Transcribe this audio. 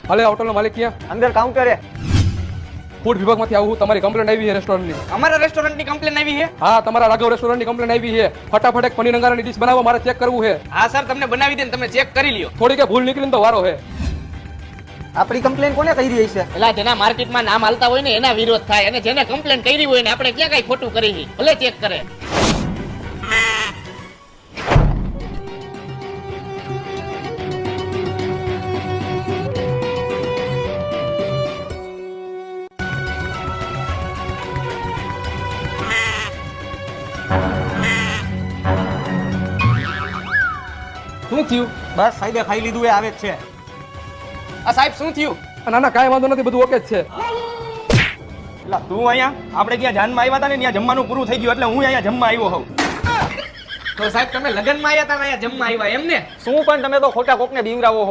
હાલે હોટલનો માલિક ક્યાં? અંદર કાઉન્ટરે. ફૂડ વિભાગમાંથી આવું તમારી કમ્પ્લેન આવી છે રેસ્ટોરન્ટની. અમારા રેસ્ટોરન્ટની કમ્પ્લેન આવી છે? હા, તમારા રાઘવ રેસ્ટોરન્ટની કમ્પ્લેન આવી છે. ફટાફટ એક પનીર અંગારાની ડીશ બનાવો, મારે ચેક કરવું છે. હા સર, તમને બનાવી દે, તમે ચેક કરી લ્યો. થોડી કે ભૂલ નીકળીને તો વારો છે. આપણી કમ્પ્લેન કોને કરી રહી છે? એટલે જેના માર્કેટમાં નામ હાલતા હોય ને એના વિરોધ થાય, અને જેને કમ્પ્લેન કરી હોય ને આપણે ક્યાં કઈ ખોટું કરી, ભલે ચેક કરે. શું થયું? બસ સાહેબે ખાઈ લીધું, એ આવે જ છે. આ સાહેબ શું થયું? ના ના, કાંઈ વાંધો નથી, બધું ઓકે જ છે. એટલે તું અહીંયા આપણે ક્યાં જાનમાં આવ્યા હતા ને ત્યાં જમવાનું પૂરું થઈ ગયું એટલે હું અહીંયા જમવા આવ્યો હોઉં. તો સાહેબ તમે લગ્નમાં આવ્યા હતા ને અહીંયા જમવા આવ્યા એમ ને? શું પણ તમે તો ખોટા કોકને બીવરાવો છો.